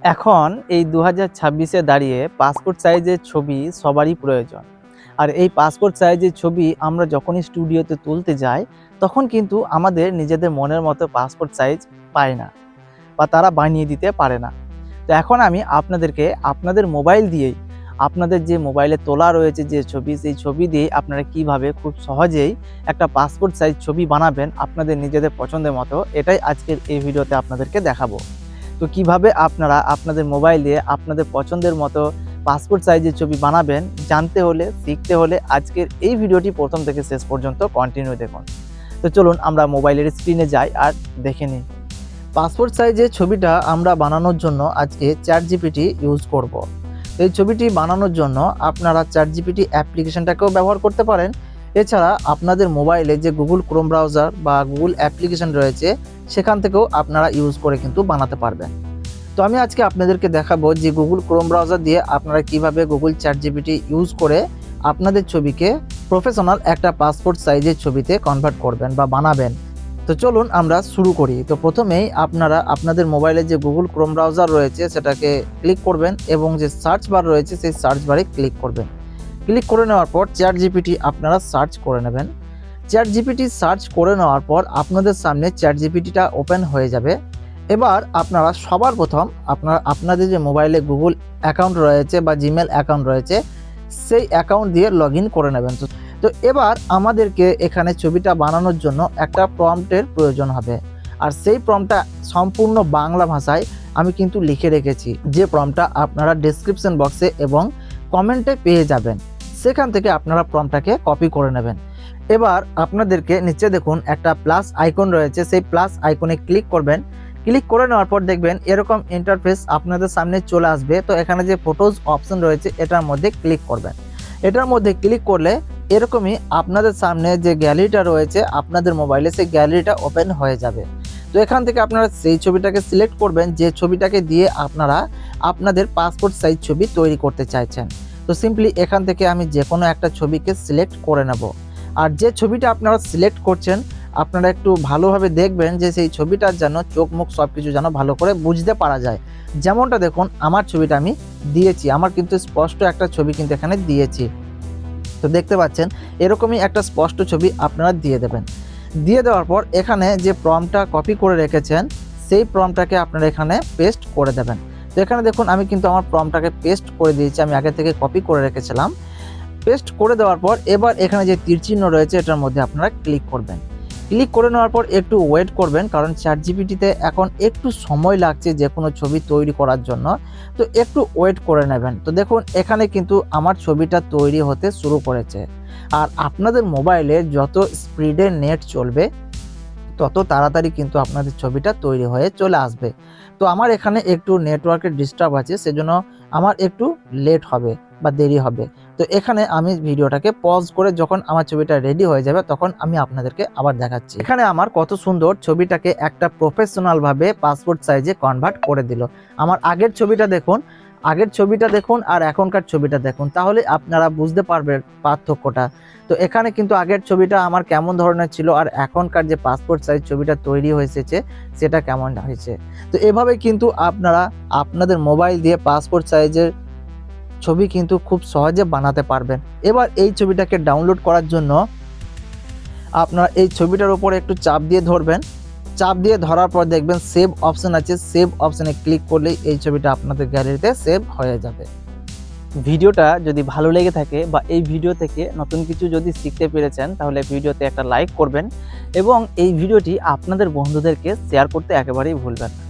এখন এই 2026-এ দাঁড়িয়ে পাসপোর্ট সাইজের ছবি সবারই প্রয়োজন। আর এই পাসপোর্ট সাইজের ছবি আমরা যখনই স্টুডিওতে তুলতে যাই, তখন কিন্তু আমাদের নিজেদের মনের মতো পাসপোর্ট সাইজ পাই না বা তারা বানিয়ে দিতে পারে না। তো এখন আমি আপনাদেরকে আপনাদের মোবাইল দিয়েই, আপনাদের যে মোবাইলে তোলা রয়েছে যে ছবি, সেই ছবি দিয়েই আপনারা কিভাবে খুব সহজেই একটা পাসপোর্ট সাইজ ছবি বানাবেন আপনাদের নিজেদের পছন্দের মতো, এটাই আজকের এই ভিডিওতে আপনাদেরকে দেখাবো। তো কিভাবে আপনারা আপনাদের মোবাইল দিয়ে আপনাদের পছন্দের মতো পাসপোর্ট সাইজের ছবি বানাবেন, জানতে হলে, শিখতে হলে আজকের এই ভিডিওটি প্রথম থেকে শেষ পর্যন্ত কন্টিনিউ দেখুন। তো চলুন আমরা মোবাইলের স্ক্রিনে যাই আর দেখে নিই। পাসপোর্ট সাইজের ছবিটা আমরা বানানোর জন্য আজকে ChatGPT ইউজ করব। এই ছবিটি বানানোর জন্য আপনারা ChatGPT অ্যাপ্লিকেশনটাকেও ব্যবহার করতে পারেন। এছাড়া আপনাদের মোবাইলে যে গুগল ক্রোম ব্রাউজার বা গুগল অ্যাপ্লিকেশন রয়েছে, সেখান থেকেও আপনারা ইউজ করে কিন্তু বানাতে পারবেন। তো আমি আজকে আপনাদেরকে দেখাবো যে গুগল ক্রোম ব্রাউজার দিয়ে আপনারা কিভাবে গুগল ChatGPT ইউজ করে আপনাদের ছবিকে প্রফেশনাল একটা পাসপোর্ট সাইজের ছবিতে কনভার্ট করবেন বা বানাবেন। তো চলুন আমরা শুরু করি। তো প্রথমেই আপনারা আপনাদের মোবাইলে যে গুগল ক্রোম ব্রাউজার রয়েছে সেটাকে ক্লিক করবেন এবং যে সার্চ বার রয়েছে সেই সার্চ বারে ক্লিক করবেন। ক্লিক করে নেওয়ার পর ChatGPT আপনারা সার্চ করে নেবেন। ChatGPT সার্চ করে নেওয়ার পর আপনাদের সামনে ChatGPTটা ওপেন হয়ে যাবে। এবার আপনারা সবার প্রথম আপনাদের যে মোবাইলে গুগল অ্যাকাউন্ট রয়েছে বা জিমেল অ্যাকাউন্ট রয়েছে, সেই অ্যাকাউন্ট দিয়ে লগ ইন করে নেবেন। তো এবার আমাদেরকে এখানে ছবিটা বানানোর জন্য একটা প্রম্পটের প্রয়োজন হবে, আর সেই প্রম্পটটা সম্পূর্ণ বাংলা ভাষায় আমি কিন্তু লিখে রেখেছি, যে প্রম্পটটা আপনারা ডেসক্রিপশন বক্সে এবং কমেন্টে পেয়ে যাবেন। সেখান থেকে আপনারা প্রম্পটটাকে কপি করে নেবেন। এবার আপনাদেরকে নিচে দেখুন একটা প্লাস আইকন রয়েছে, সেই প্লাস আইকনে ক্লিক করবেন। ক্লিক করে নেওয়ার পর দেখবেন এরকম ইন্টারফেস আপনাদের সামনে চলে আসবে। তো এখানে যে ফটোজ অপশন রয়েছে এটার মধ্যে ক্লিক করবেন। এটার মধ্যে ক্লিক করলে এরকমই আপনাদের সামনে যে গ্যালারিটা রয়েছে আপনাদের মোবাইলে, সেই গ্যালারিটা ওপেন হয়ে যাবে। তো এখান থেকে আপনারা সেই ছবিটাকে সিলেক্ট করবেন যে ছবিটাকে দিয়ে আপনারা আপনাদের পাসপোর্ট সাইজ ছবি তৈরি করতে চাইছেন। তো সিম্পলি এখান থেকে আমি যে কোনো একটা ছবিকে সিলেক্ট করে নেব। আর যে ছবিটা আপনারা সিলেক্ট করছেন আপনারা একটু ভালোভাবে দেখবেন যে সেই ছবিটার যেন চোখ মুখ সব কিছু যেন ভালো করে বুঝতে পারা যায়। যেমনটা দেখুন আমার ছবিটা আমি দিয়েছি, আমার কিন্তু স্পষ্ট একটা ছবি কিন্তু এখানে দিয়েছি। তো দেখতে পাচ্ছেন এরকমই একটা স্পষ্ট ছবি আপনারা দিয়ে দেবেন। দিয়ে দেওয়ার পর এখানে যে প্রম্পটটা কপি করে রেখেছেন সেই প্রম্পটটাকে আপনারা এখানে পেস্ট করে দেবেন। তো এখানে দেখুন আমি কিন্তু আমার প্রম্পটটাকে পেস্ট করে দিয়েছি, আমি আগে থেকে কপি করে রেখেছিলাম। পেস্ট করে দেওয়ার পর এবার এখানে যে তীর চিহ্ন রয়েছে এটার মধ্যে আপনারা ক্লিক করবেন। ক্লিক করে নেওয়ার পর একটু ওয়েট করবেন, কারণ ChatGPT-তে এখন একটু সময় লাগছে যে কোনো ছবি তৈরি করার জন্য। তো একটু ওয়েট করে নেবেন। তো দেখুন এখানে কিন্তু আমার ছবিটা তৈরি হতে শুরু করেছে। আর আপনাদের মোবাইলে যত স্পিডে নেট চলবে তত তাড়াতাড়ি কিন্তু আপনাদের ছবিটা তৈরি হয়ে চলে আসবে। তো আমার এখানে একটু নেটওয়ার্কের ডিস্টার্ব আছে, সেজন্য আমার একটু লেট হবে বা দেরি হবে। তো এখানে আমি ভিডিওটাকে পজ করে যখন আমার ছবিটা রেডি হয়ে যাবে তখন আমি আপনাদেরকে আবার দেখাচ্ছি। এখানে আমার কত সুন্দর ছবিটাকে একটা প্রফেশনালভাবে পাসপোর্ট সাইজে কনভার্ট করে দিল। আমার আগের ছবিটা দেখুন আর এখনকার ছবিটা দেখুন, তাহলে আপনারা বুঝতে পারবেন পার্থক্যটা। তো এখানে কিন্তু আগের ছবিটা আমার কেমন ধরনের ছিল আর এখনকার যে পাসপোর্ট সাইজ ছবিটা তৈরি হয়েছে সেটা কেমন হয়েছে। তো এভাবে কিন্তু আপনারা আপনাদের মোবাইল দিয়ে পাসপোর্ট সাইজের ছবি কিন্তু খুব সহজে বানাতে পারবেন। এবার এই ছবিটাকে ডাউনলোড করার জন্য আপনারা এই ছবিটার উপরে একটু চাপ দিয়ে ধরবেন। চাপ দিয়ে ধরার পর দেখবেন সেভ অপশন আছে, সেভ অপশনে ক্লিক করলেই এই ছবিটা আপনাদের গ্যালারিতে সেভ হয়ে যাবে। ভিডিওটা যদি ভালো লেগে থাকে বা এই ভিডিও থেকে নতুন কিছু যদি শিখতে পেরেছেন, তাহলে ভিডিওতে একটা লাইক করবেন এবং এই ভিডিওটি আপনাদের বন্ধুদেরকে শেয়ার করতে একেবারেই ভুলবেন না।